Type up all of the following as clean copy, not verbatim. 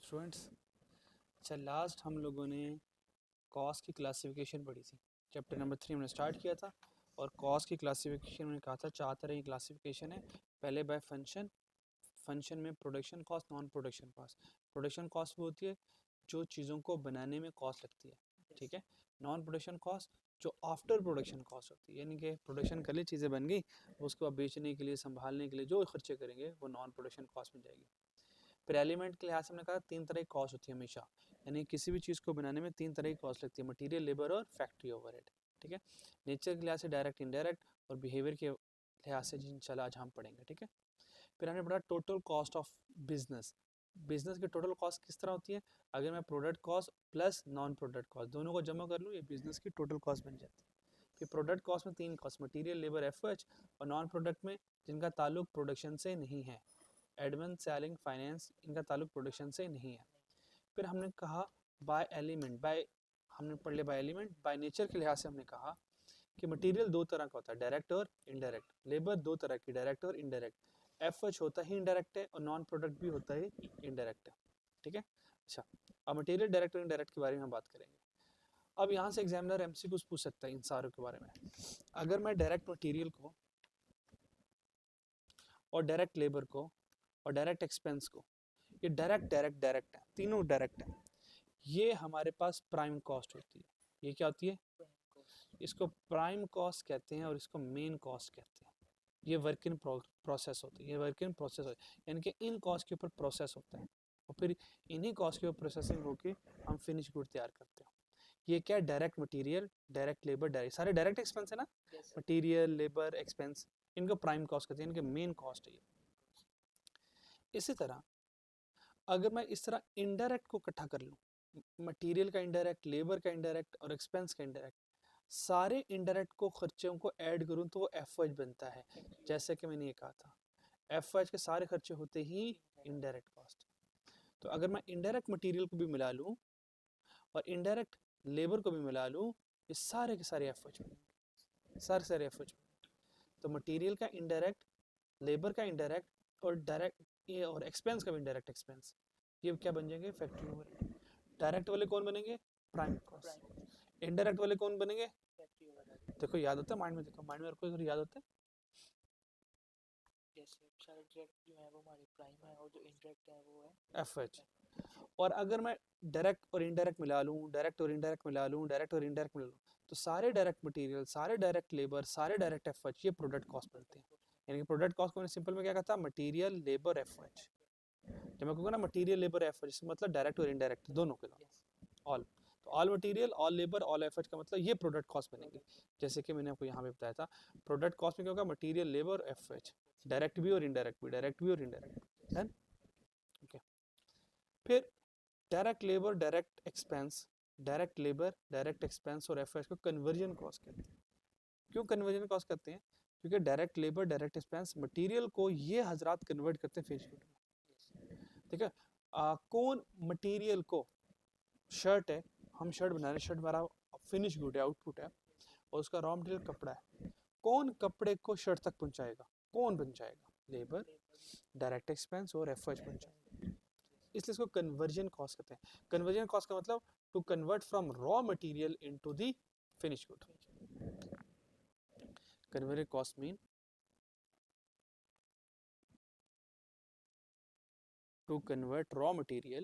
Students, अच्छा last हम लोगों ने कॉस्ट की क्लासिफिकेशन पढ़ी थी। चैप्टर नंबर 3 हमने स्टार्ट किया था और कॉस्ट की क्लासिफिकेशन में कहा था 4 तरह की क्लासिफिकेशन है। पहले बाय फंक्शन, फंक्शन में production cost, non production cost. Production cost वो होती है जो चीज़ों को बनाने में कॉस्ट लगती है, ठीक है। नॉन प्रोडक्शन कॉस्ट जो आफ्टर प्रोडक्शन कॉस्ट होती है, यानी कि प्रोडक्शन कर ली, चीज़ें बन गई, उसको अब बेचने के लिए, संभालने के लिए जो खर्चे करेंगे वो नॉन प्रोडक्शन कॉस्ट में जाएगी। फिर एलिमेंट के लिहाज से हमने कहा 3 तरह की कॉस्ट होती है हमेशा, यानी किसी भी चीज़ को बनाने में 3 तरह की कॉस्ट लगती है, मटेरियल, लेबर और फैक्ट्री ओवरहेड, ठीक है। नेचर के लिहाज से डायरेक्ट, इनडायरेक्ट, और बिहेवियर के लिहाज से इंशाल्लाह आज हम पढ़ेंगे, ठीक है। फिर हमने पढ़ा total cost of business. Business की टोटल कॉस्ट किस तरह होती है? अगर मैं product cost plus non product cost दोनों को जमा कर लूँ, ये बिजनेस की टोटल कॉस्ट बन जाती है। फिर प्रोडक्ट कॉस्ट में 3 कॉस्ट, मटेरियल, लेबर, एफएच, और नॉन प्रोडक्ट में जिनका ताल्लुक प्रोडक्शन से नहीं है, एडमिन, सेलिंग, फाइनेंस, इनका ताल्लुक प्रोडक्शन से नहीं है। फिर हमने कहा बाय एलिमेंट, बाय हमने पढ़ लिया बाय एलिमेंट। बाय नेचर के लिहाज से हमने कहा कि मटेरियल 2 तरह का होता है, डायरेक्ट और इनडायरेक्ट। लेबर 2 तरह की, डायरेक्ट और इनडायरेक्ट। एफएच होता ही इनडायरेक्ट है और नॉन प्रोडक्ट भी होता ही इनडायरेक्ट है, ठीक है। अच्छा, अब मटेरियल, डायरेक्ट और इनडायरेक्ट के बारे में हम बात करेंगे। अब यहाँ से एग्जामिनर एमसीक्यूज पूछ सकता है इन सारों के बारे में। अगर मैं डायरेक्ट मटेरियल को और डायरेक्ट लेबर को और डायरेक्ट एक्सपेंस को, ये डायरेक्ट डायरेक्ट डायरेक्ट है, तीनों डायरेक्ट है, ये हमारे पास प्राइम कॉस्ट होती है। ये क्या होती है? इसको प्राइम कॉस्ट कहते हैं और इसको मेन कॉस्ट कहते हैं। ये वर्क इन प्रोसेस होती है, ये वर्क इन प्रोसेस होती है, यानी कि इन कॉस्ट के ऊपर प्रोसेस होता है और फिर इन्हीं कॉस्ट के ऊपर प्रोसेसिंग होकर हम फिनिश गुड तैयार करते हैं। ये क्या है? Direct material, direct labour, direct, सारे डायरेक्ट एक्सपेंस है ना, मटेरियल, लेबर, एक्सपेंस, इनको प्राइम कॉस्ट कहते हैं, इनके मेन कॉस्ट है ये। इसी तरह अगर मैं इस तरह इनडायरेक्ट को इकट्ठा कर लूँ, मटेरियल का इनडायरेक्ट, लेबर का इनडायरेक्ट और एक्सपेंस का इनडायरेक्ट, सारे इनडायरेक्ट को खर्चों को ऐड करूँ तो वो एफएच बनता है। जैसे कि मैंने ये कहा था, एफएच के सारे खर्चे होते ही इनडायरेक्ट कॉस्ट। तो अगर मैं इनडायरेक्ट मटेरियल को भी मिला लूँ और इनडायरेक्ट लेबर को भी मिला लूँ, ये सारे के सारे एफएच बनेंगे, सारे सारे एफएच। तो मटेरियल का इनडायरेक्ट, लेबर का इनडायरेक्ट और डायरेक्ट, ये और एक्सपेंस का भी इनडायरेक्ट एक्सपेंस, ये क्या बन जाएंगे? Factory overhead. डायरेक्ट वाले कौन बनेंगे? Prime cost. इनडायरेक्ट वाले कौन बनेंगे? देखो याद होता है माइंड में, देखो माइंड में रखो, याद होता है। सारे डायरेक्ट जो है वो हमारे प्राइम है और जो इनडायरेक्ट है वो है एफएच। और अगर मैं डायरेक्ट और इनडायरेक्ट मिला लूँ, डायरेक्ट और इनडायरेक्ट मिला लूँ, डायरेक्ट और इनडायरेक्ट मिला लूँ, तो सारे डायरेक्ट मटेरियल, सारे डायरेक्ट लेबर, सारे डायरेक्ट एफएच, ये प्रोडक्ट कॉस्ट बनते हैं। यानी कि प्रोडक्ट कॉस्ट को मैंने सिंपल में क्या कहा था? Material, labour, FH. जब मैं कहूँगा ना मटेरियल, लेबर, एफएच, इसका मतलब डायरेक्ट और इनडायरेक्ट दोनों के साथ ऑल। तो all material, all labour, all FH का मतलब ये प्रोडक्ट कॉस्ट बनेंगे। जैसे कि मैंने आपको यहाँ पे बताया था, प्रोडक्ट कॉस्ट में क्या होगा? मटेरियल, लेबर, एफएच, डायरेक्ट भी और इनडायरेक्ट भी, डायरेक्ट भी और इनडायरेक्ट। Done, okay. फिर direct labour, direct expense, direct labour, direct expense और एफएच को कन्वर्जन कॉस्ट कहते हैं। क्यों कन्वर्जन कॉस्ट कहते हैं? क्योंकि direct labour, direct expense, material को ये हजरात कन्वर्ट करते हैं फिनिश गुड में, ठीक है। कौन मटेरियल को, शर्ट है, हम शर्ट बना रहे हैं, शर्ट हमारा फिनिश गुड है, आउटपुट है, और उसका रॉ मटेरियल कपड़ा है, कौन कपड़े को शर्ट तक पहुंचाएगा? कौन पहुंचाएगा? लेबर, डायरेक्ट एक्सपेंस और एफएच पहुंचाएगा। इसलिए इसको कन्वर्जन कॉस्ट कहते हैं। कन्वर्जन कॉस्ट का मतलब to convert from raw material into the finish good. Conversion cost mean to convert raw material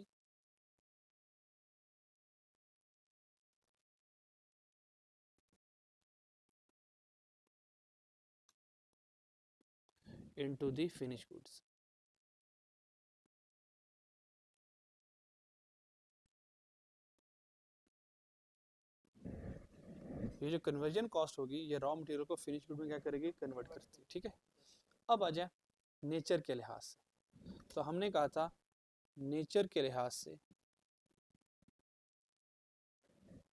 into the finished goods। ये जो कन्वर्जन कॉस्ट होगी, ये रॉ मटेरियल को फिनिश गुड में क्या करेगी? कन्वर्ट करती है, ठीक है। अब आ जाए नेचर के लिहाज से। तो हमने कहा था नेचर के लिहाज से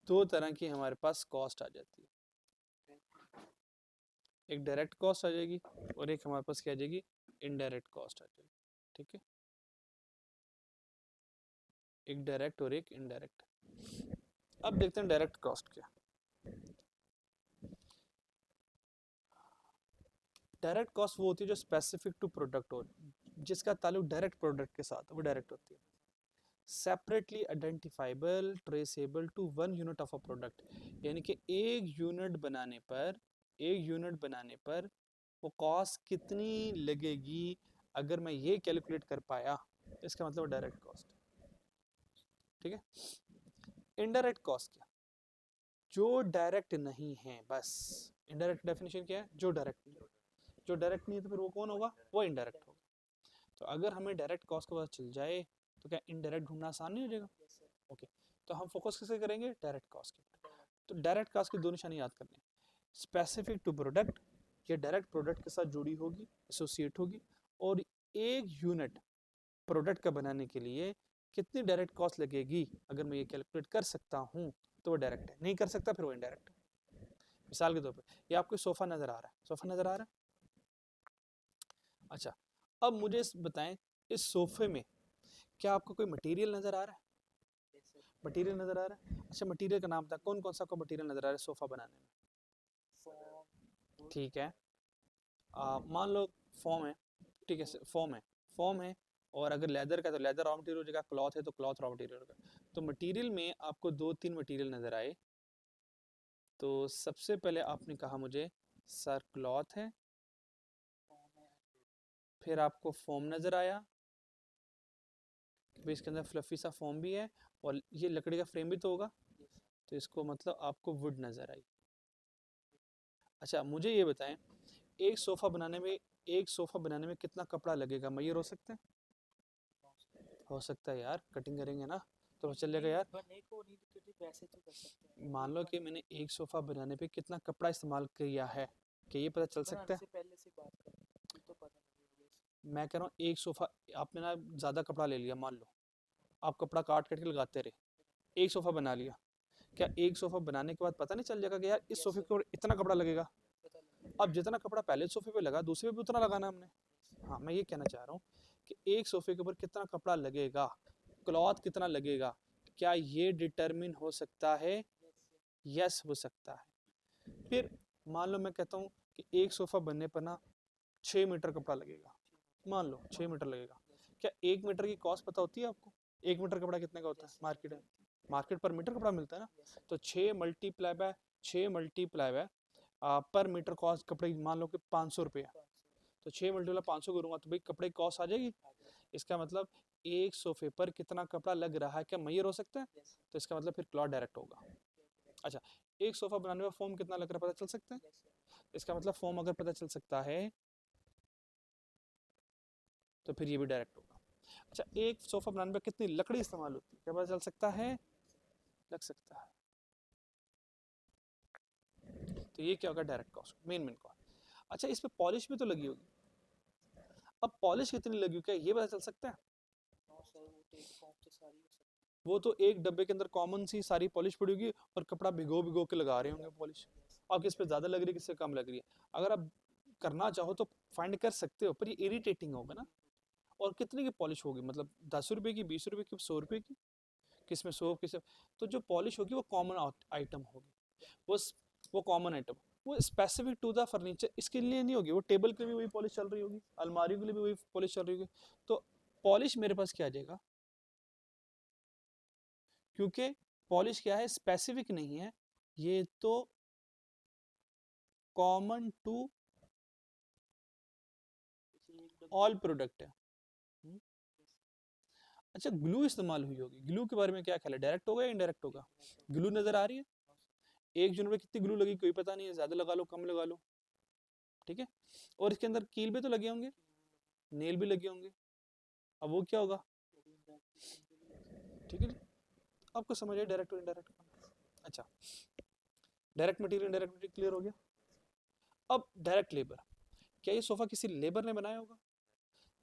2 तरह की हमारे पास कॉस्ट आ जाती है, एक डायरेक्ट कॉस्ट आ जाएगी और एक हमारे पास क्या आ जाएगी? इनडायरेक्ट कॉस्ट आ जाएगी, ठीक है। एक डायरेक्ट और एक इनडायरेक्ट। अब देखते हैं डायरेक्ट कॉस्ट क्या। डायरेक्ट कॉस्ट वो होती है जो स्पेसिफिक टू प्रोडक्ट हो, जिसका ताल्लुक डायरेक्ट प्रोडक्ट के साथ, वो डायरेक्ट होती है। Separately identifiable traceable to one unit of a product, यानी कि एक यूनिट बनाने पर वो कॉस्ट कितनी लगेगी, अगर मैं ये कैलकुलेट कर पाया, इसका मतलब डायरेक्ट कॉस्ट। ठीक है। इनडायरेक्ट कॉस्ट क्या, जो डायरेक्ट नहीं है, बस इनडायरेक्ट डेफिनेशन क्या है, जो डायरेक्ट नहीं है। जो डायरेक्ट नहीं है तो फिर वो कौन होगा, वो इनडायरेक्ट होगा। तो अगर हमें डायरेक्ट कॉस्ट का पता चल जाए तो क्या इनडायरेक्ट ढूंढना आसान नहीं हो जाएगा। ओके, तो हम फोकस किससे करेंगे, डायरेक्ट कॉस्ट के। तो डायरेक्ट कॉस्ट की दो निशानी याद करनी है, स्पेसिफिक टू प्रोडक्ट, ये डायरेक्ट प्रोडक्ट के साथ जुड़ी होगी, एसोसिएट होगी, और एक यूनिट प्रोडक्ट का बनाने के लिए कितनी डायरेक्ट कॉस्ट लगेगी, अगर मैं ये कैलकुलेट कर सकता हूँ तो वो डायरेक्ट है, नहीं कर सकता फिर वो इनडायरेक्ट है। मिसाल के तौर पर ये आपको सोफा नजर आ रहा है, सोफा नजर आ रहा है। अच्छा, अब मुझे बताएं, इस सोफे में क्या आपको कोई मटेरियल नजर आ रहा है, मटेरियल नजर आ रहा है। अच्छा, मटेरियल का नाम था, कौन कौन सा को मटेरियल नजर आ रहा है सोफा बनाने में। ठीक है, मान लो फॉर्म है, ठीक है, फॉर्म है, और अगर लेदर का तो लेदर रॉ मटेरियल हो जाएगा, क्लॉथ है तो क्लॉथ रॉ मटेरियल होगा। तो मटेरियल में आपको दो तीन मटेरियल नजर आए, तो सबसे पहले आपने कहा मुझे सर क्लॉथ है, फिर आपको फोम नजर आया, फिर इसके अंदर फ्लफी सा फोम भी है, और ये लकड़ी का फ्रेम भी तो होगा, तो इसको मतलब आपको वुड नजर आई। अच्छा, मुझे ये बताएं, एक सोफा बनाने में कितना कपड़ा लगेगा, मैयर हो सकते हैं, हो सकता है यार, कटिंग करेंगे ना तो चल जाएगा यार। बनने को नहीं तो वैसे तो कर सकते हैं। मान लो कि मैंने एक सोफा बनाने पे कितना कपड़ा इस्तेमाल किया है, कि ये पता चल सकता है। से पहले से बात करें तो पता नहीं। मैं कह रहा हूँ एक सोफा, आपने ना ज़्यादा कपड़ा ले लिया, मान लो आप कपड़ा काट काट के लगाते रहे, एक सोफा बना लिया, क्या एक सोफा बनाने के बाद पता नहीं चल जाएगा कि यार इस सोफे को इतना कपड़ा लगेगा। अब जितना कपड़ा पहले सोफे पे लगा, दूसरे पे भी उतना लगाना हमने। हाँ, मैं ये कहना चाह रहा हूँ कि एक सोफे के ऊपर कितना कपड़ा लगेगा, क्लॉथ कितना लगेगा, क्या ये डिटरमिन हो सकता है, यस हो सकता है। फिर मान लो मैं कहता हूँ कि एक सोफा बनने पर ना 6 मीटर कपड़ा लगेगा, मान लो 6 मीटर लगेगा, क्या 1 मीटर की कॉस्ट पता होती है आपको, 1 मीटर कपड़ा कितने का होता है मार्केट में, मार्केट पर मीटर कपड़ा मिलता है ना, तो 6 मल्टीप्लाई बाय पर मीटर कॉस्ट कपड़े की मान लो कि 500 रुपये है, तो 6 × 500 करूंगा तो भाई कपड़े की कॉस्ट आ जाएगी। इसका मतलब एक सोफे पर कितना कपड़ा लग रहा है, क्या मैयर हो सकता है, तो इसका मतलब फिर क्लॉथ डायरेक्ट होगा। अच्छा, एक सोफा बनाने में फोम कितना लग रहा है पता चल सकता है, इसका मतलब फोम अगर पता चल सकता है तो फिर ये भी डायरेक्ट होगा। अच्छा, एक सोफा बनाने में कितनी लकड़ी इस्तेमाल होती है, क्या पता चल सकता है, लग सकता है। तो ये क्या होगा, डायरेक्ट कॉस्ट, मेन कॉस्ट। अच्छा, इस पे पॉलिश भी तो लगी होगी, अब पॉलिश कितनी लगी होगी क्या ये पता चल सकता है। वो तो एक डब्बे के अंदर कॉमन सी सारी पॉलिश पड़ी होगी, और कपड़ा भिगो भिगो के लगा रहे होंगे पॉलिश, अब किस पे ज्यादा लग रही है, किस पे कम लग रही है। अगर आप करना चाहो तो फाइंड कर सकते हो, पर ये इरिटेटिंग होगा ना। और कितने की पॉलिश होगी, मतलब 10 रुपए की, 20 रुपए की, 100 रुपए की, किसमें 100 किस, तो जो पॉलिश होगी वो कॉमन आइटम होगी, वो वो कॉमन आइटम, वो स्पेसिफिक टू द फर्नीचर, इसके लिए नहीं होगी, वो टेबल के लिए भी वही पॉलिश चल रही होगी, अलमारी के लिए भी वही पॉलिश चल रही होगी। तो पॉलिश मेरे पास क्या आ जाएगा, क्योंकि पॉलिश क्या है, स्पेसिफिक नहीं है, ये तो कॉमन टू ऑल प्रोडक्ट है। अच्छा, ग्लू इस्तेमाल हुई होगी, ग्लू के बारे में क्या ख्याल है, डायरेक्ट होगा या इनडायरेक्ट होगा, ग्लू नजर आ रही है, एक यूनिट में कितनी ग्लू लगी कोई पता नहीं है, ज्यादा लगा लो कम लगा लो, ठीक है। और इसके अंदर कील भी तो लगे होंगे, नेल भी लगे होंगे, अब वो क्या होगा, ठीक है। आपको समझ आया डायरेक्ट और इनडायरेक्ट। अच्छा, direct material indirect material clear हो गया। अब डायरेक्ट लेबर, क्या ये सोफा किसी लेबर ने बनाया होगा,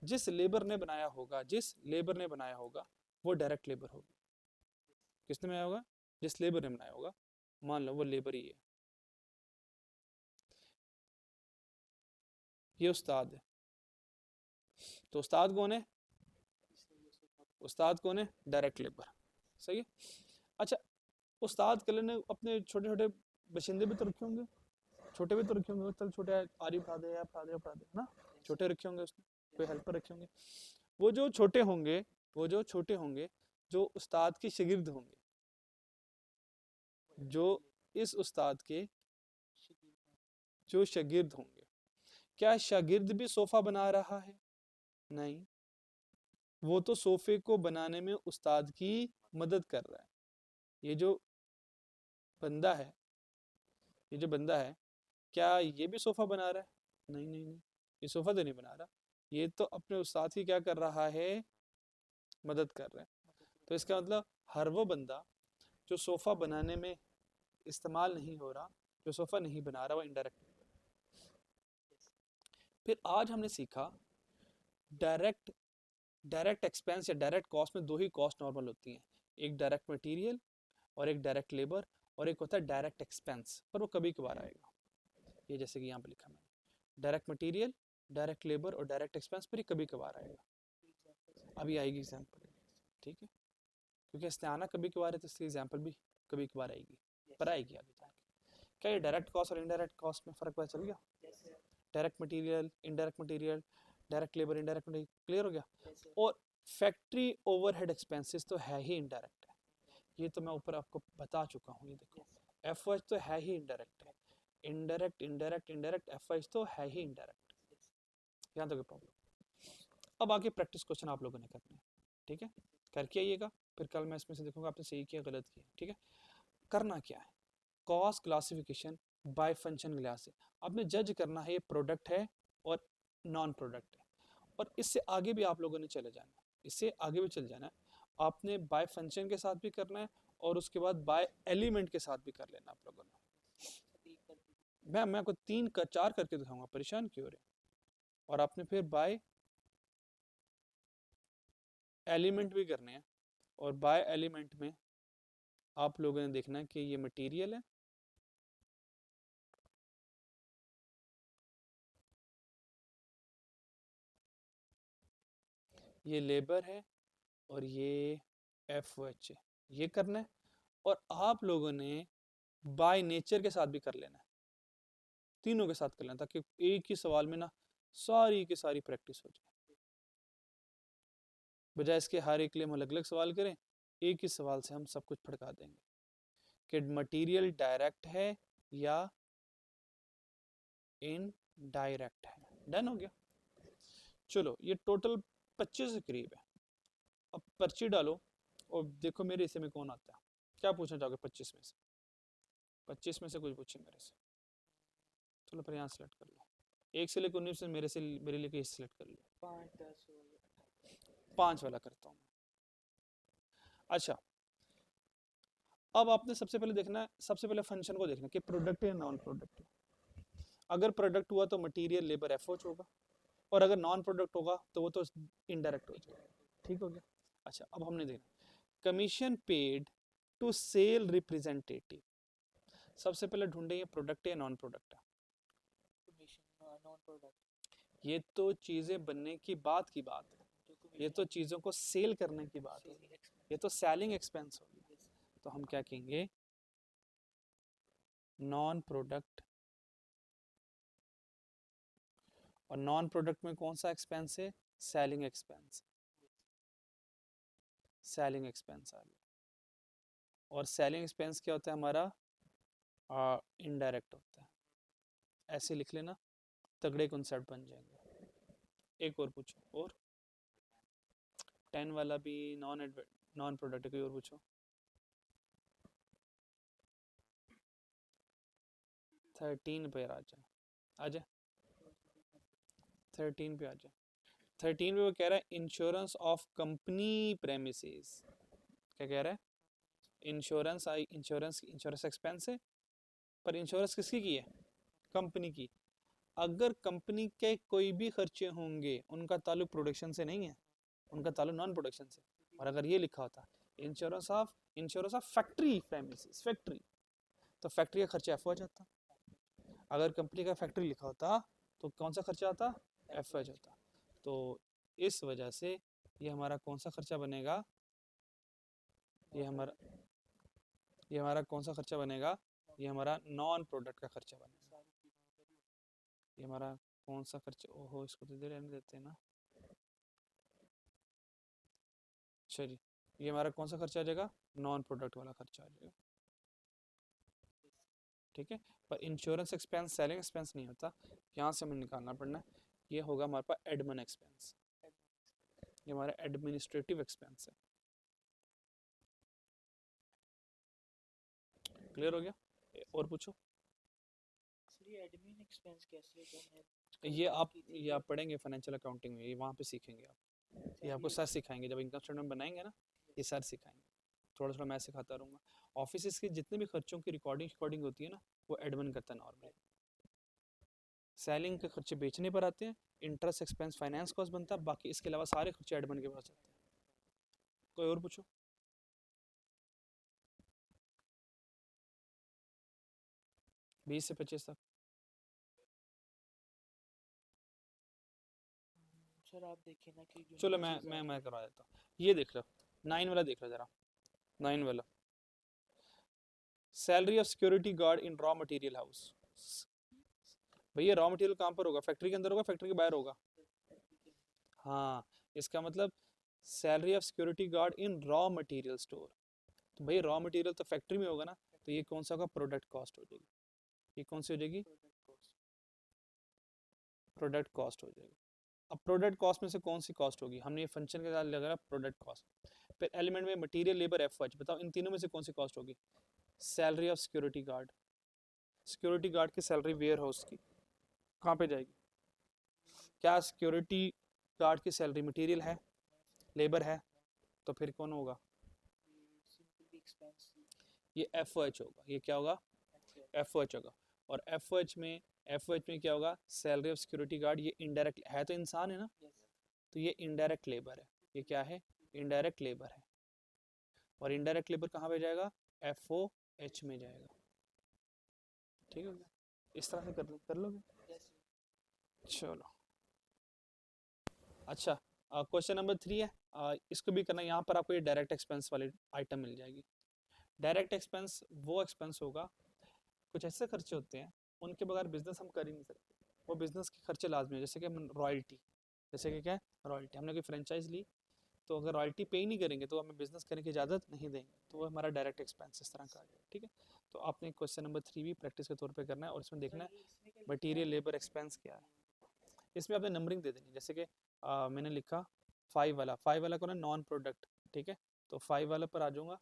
जिस लेबर ने बनाया होगा, जिस लेबर ने बनाया होगा वो डायरेक्ट लेबर होगी। किसने बनाया होगा, जिस लेबर ने बनाया होगा, मान लो वो लेबर ही है, ये उस्ताद है, तो उस्ताद कौन है, उस्ताद कौन है, डायरेक्ट लेबर, सही है। अच्छा, उस्ताद कल ने अपने छोटे छोटे बशिंदे भी तो रखे होंगे, छोटे भी तो रखे होंगे, चल छोटे आरी पढ़ा दे या पढ़ा दे ना, छोटे रखे होंगे उसने, कोई हेल्पर रखे होंगे, वो जो छोटे होंगे जो उस्ताद के शागिर्द होंगे, जो इस उस्ताद के जो शागिर्द होंगे। क्या शागिर्द भी सोफा बना रहा है? नहीं, वो तो सोफे को बनाने में उस्ताद की मदद कर रहा है। ये जो बंदा है, ये जो बंदा है, क्या ये भी सोफा बना रहा है? नहीं नहीं नहीं, ये सोफा तो नहीं बना रहा, ये तो अपने उस्ताद की क्या कर रहा है, मदद कर रहा है। तो इसका मतलब हर वो बंदा जो सोफा बनाने में इस्तेमाल नहीं हो रहा, जो सोफा नहीं बना रहा, वो इनडायरेक्ट। फिर आज हमने सीखा डायरेक्ट डायरेक्ट एक्सपेंस या डायरेक्ट कॉस्ट में दो ही कॉस्ट नॉर्मल होती हैं, एक डायरेक्ट मटेरियल और एक डायरेक्ट लेबर, और एक होता है डायरेक्ट एक्सपेंस, पर वो कभी कभार आएगा। ये जैसे कि यहाँ पे लिखा मैंने, डायरेक्ट मटेरियल, डायरेक्ट लेबर और डायरेक्ट एक्सपेंस, पर ये कभी कभार आएगा। अभी आएगी एग्जाम्पल, ठीक है, क्योंकि इस्तेआना कभी कभार है तो इसकी एग्जाम्पल भी कभी कभार आएगी, पर आएगी आगे जाके। क्या ये डायरेक्ट कॉस्ट और इनडायरेक्ट कॉस्ट में फ़र्क पता चल गया? Direct material, indirect material, direct labour, indirect material, clear हो गया? और फैक्ट्री ओवरहेड एक्सपेंसेस तो है ही इनडायरेक्ट है, ये तो मैं ऊपर आपको बता चुका हूँ। ये देखो एफ तो है ही इनडायरेक्ट है, इनडायरेक्ट इनडायरेक्ट इनडायरेक्ट एफ तो है ही इनडायरेक्ट। यहाँ तक प्रॉब्लम। अब आगे प्रैक्टिस क्वेश्चन आप लोगों ने करने हैं, ठीक है, करके आइएगा, फिर कल मैं इसमें से देखूंगा आपने सही किया गलत किया, ठीक है। करना क्या है, cost classification bye function glass से आपने जज करना है ये प्रोडक्ट है और नॉन प्रोडक्ट है, और इससे आगे भी आप लोगों ने चले जाना है, इससे आगे भी चले जाना है। आपने बाय फंक्शन के साथ भी करना है और उसके बाद बाय एलिमेंट के साथ भी कर लेना आप लोगों ने। मैं आपको 3 का 4 करके दिखाऊंगा, परेशान क्यों हो रहे। और आपने फिर बाय एलिमेंट भी करने हैं, और बाय एलिमेंट में आप लोगों ने देखना है कि ये मटेरियल है, ये लेबर है, और ये एफ है, ये करना है। और आप लोगों ने बाय नेचर के साथ भी कर लेना है, तीनों के साथ कर लेना, ताकि एक ही सवाल में ना सारी की सारी प्रैक्टिस हो जाए, बजाय इसके हर एक के लिए हम अलग अलग सवाल करें, एक ही सवाल से हम सब कुछ फटका देंगे कि मटेरियल डायरेक्ट है या इनडायरेक्ट है। डन हो गया। चलो ये टोटल 25 के करीब है। अब पर्ची डालो और देखो मेरे हिस्से में कौन आता है, क्या पूछना चाहोगे 25 में से? 25 में से कुछ पूछे मेरे से, चलो फिर यहाँ सेलेक्ट कर लो, 1 से लेकर 19 से मेरे से, मेरे लिए सेलेक्ट कर लो। 5 वाला करता हूँ। अच्छा, अब आपने सबसे पहले देखना है, सबसे पहले फंक्शन को देखना कि प्रोडक्ट है या नॉन प्रोडक्ट है। अगर प्रोडक्ट हुआ तो मटेरियल लेबर एफ होगा, और अगर नॉन प्रोडक्ट होगा तो वो तो इनडायरेक्ट हो जाएगा, ठीक हो गया। अच्छा, अब हमने देखना commission paid to sale representative. सबसे पहले ढूंढे ये प्रोडक्ट है या नॉन प्रोडक्ट है। ये तो चीजें बनने की बात है, ये तो चीजों को सेल करने की बात है, ये तो सेलिंग एक्सपेंस होगी। तो हम क्या कहेंगे, नॉन प्रोडक्ट। और नॉन प्रोडक्ट में कौन सा एक्सपेंस है, सेलिंग एक्सपेंस, सेलिंग एक्सपेंस आ गया। और सेलिंग एक्सपेंस क्या होता है हमारा, इनडायरेक्ट होता है, ऐसे लिख लेना, तगड़े कॉन्सेप्ट बन जाएंगे। एक और पूछो, और 10 वाला भी नॉन प्रोडक्ट, कोई और पूछो। 13 पे आ जा, आजा 13 पे आ जा। 13 पे वो कह रहा है इंश्योरेंस ऑफ कंपनी प्रेमिसेस। क्या कह रहा है, इंश्योरेंस इंश्योरेंस एक्सपेंस है, पर इंश्योरेंस किसकी की है, कंपनी की। अगर कंपनी के कोई भी खर्चे होंगे उनका ताल्लुक प्रोडक्शन से नहीं है, उनका ताल्लुक नॉन प्रोडक्शन से। और अगर ये लिखा होता insurance of factory premises, factory, तो फैक्ट्री का खर्चा एफ हो जाता। अगर कंपनी का फैक्ट्री लिखा होता तो कौन सा खर्चा आता, एफ होता। तो इस वजह से ये हमारा कौन सा खर्चा बनेगा, ये हमारा कौन सा खर्चा बनेगा, ये हमारा नॉन प्रोडक्ट का खर्चा बनेगा। ये हमारा कौन सा खर्चा, ओहो इसको तो रहने देते हैं ना। चलिए ये हमारा कौन सा खर्चा आ जाएगा, नॉन प्रोडक्ट वाला खर्चा आ जाएगा, ठीक है। पर इंश्योरेंस एक्सपेंस सेलिंग एक्सपेंस नहीं होता, यहाँ से हमें निकालना पड़ना है, ये होगा हमारे पास एडमिन एक्सपेंस, ये हमारा एडमिनिस्ट्रेटिव एक्सपेंस है। क्लियर हो गया, और पूछो। सर ये एडमिन एक्सपेंस कैसे होता है? ये आप पढ़ेंगे फाइनेंशियल अकाउंटिंग में, ये वहाँ पे सीखेंगे आप, ये आपको सर सिखाएंगे, जब इनकम स्टेटमेंट बनाएंगे ना, ये सर सिखाएंगे, थोड़ा थोड़ा मैं सिखाता रहूँगा। ऑफिस के जितने भी खर्चों की रिकॉर्डिंग होती है ना, वो एडमिन करता है नॉर्मली। सेलिंग के खर्चे बेचने पर आते हैं, इंटरेस्ट एक्सपेंस फाइनेंस कॉस्ट बनता है, बाकी इसके अलावा सारे खर्चे एडमिन के पास आते हैं। कोई और पूछो। 20 से 25 तक। सर आप देखिए ना कि जो चलो नीचे मैं करवा देता हूँ, ये देख लो 9 वाला देख लो जरा, 9 वाला, salary of security guard in raw material house. भैया रॉ मटेरियल कहाँ पर होगा, फैक्ट्री के अंदर होगा, फैक्ट्री के बाहर होगा? हाँ, इसका मतलब salary of security guard in raw material store, तो भाई रॉ मटेरियल तो फैक्ट्री में होगा ना, तो ये कौन सा होगा, प्रोडक्ट कॉस्ट हो जाएगी, ये कौन सी हो जाएगी, प्रोडक्ट कॉस्ट हो जाएगी। अब प्रोडक्ट कॉस्ट में से कौन सी कॉस्ट होगी, हमने ये फंक्शन के साथ लगा प्रोडक्ट कॉस्ट, फिर एलिमेंट में मटेरियल लेबर एफएच, बताओ इन तीनों में से कौन सी कॉस्ट होगी, salary of security guard, security guard की सैलरी वेयर हाउस की कहाँ पे जाएगी, क्या सिक्योरिटी गार्ड की सैलरी मटेरियल है, लेबर है, तो फिर कौन होगा, ये एफओएच होगा, ये क्या होगा, एफओएच होगा। और एफओएच में क्या होगा, सैलरी ऑफ सिक्योरिटी गार्ड, ये इनडायरेक्ट है, तो इंसान है ना, तो ये इनडायरेक्ट लेबर है, ये क्या है, इनडायरेक्ट लेबर है, और इनडायरेक्ट लेबर कहाँ पे जाएगा, एफओएच में जाएगा, ठीक है, इस तरह से कर लोगे। चलो अच्छा, क्वेश्चन नंबर 3 है, इसको भी करना, यहाँ पर आपको ये डायरेक्ट एक्सपेंस वाली आइटम मिल जाएगी। डायरेक्ट एक्सपेंस वो एक्सपेंस होगा, कुछ ऐसे खर्चे होते हैं उनके बगैर बिजनेस हम कर ही नहीं सकते, वो बिजनेस के खर्चे लाजमी है, जैसे कि रॉयल्टी, जैसे कि क्या है रॉयल्टी, हमने कोई फ्रेंचाइज ली तो अगर रॉयल्टी पे ही नहीं करेंगे तो हमें बिजनेस करने की इजाज़त नहीं देंगे, तो वो हमारा डायरेक्ट एक्सपेंस इस तरह का आ जाएगा, ठीक है। तो आपने क्वेश्चन नंबर 3 भी प्रैक्टिस के तौर पे करना है, और इसमें देखना है मटीरियल लेबर एक्सपेंस क्या है, इसमें आपने नंबरिंग दे देनी, जैसे कि मैंने लिखा 5 वाला कौन है, नॉन प्रोडक्ट, ठीक है, तो 5 वाला पर आ जाऊँगा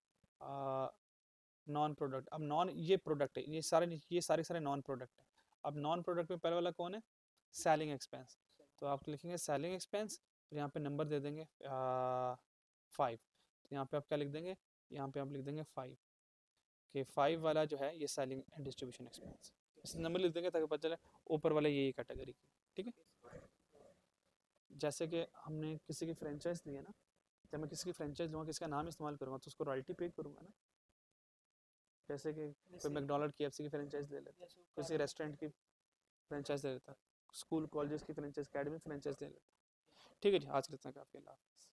नॉन प्रोडक्ट। अब नॉन ये प्रोडक्ट है, ये सारे नॉन प्रोडक्ट है। अब नॉन प्रोडक्ट में पहले वाला कौन है, सेलिंग एक्सपेंस, तो आप लिखेंगे सेलिंग एक्सपेंस, और यहाँ पे नंबर दे देंगे 5, तो यहाँ पे आप क्या लिख देंगे, यहाँ पे आप लिख देंगे 5, कि 5 वाला जो है ये सेलिंग एंड डिस्ट्रीब्यूशन एक्सपेंस, इस नंबर लिख देंगे ताकि पता चले ऊपर वाला यही कैटेगरी की, ठीक है। जैसे कि हमने किसी की फ्रेंचाइज ली है ना, जब मैं किसी की फ्रेंचाइज लूँगा, किसका नाम इस्तेमाल करूँगा, तो उसको रॉयल्टी पे करूँगा ना, जैसे कि कोई मैकडोनल्ड KFC की फ्रेंचाइज ले लेता है, किसी रेस्टोरेंट की फ्रेंचाइज ले लेता है, स्कूल कॉलेजेस की फ्रेंचाइज, अकेडमी फ्रेंचाइज ले लेता है, ठीक है जी, आज के लिए इतना काफ़ी, अल्लाह हाफ़िज़।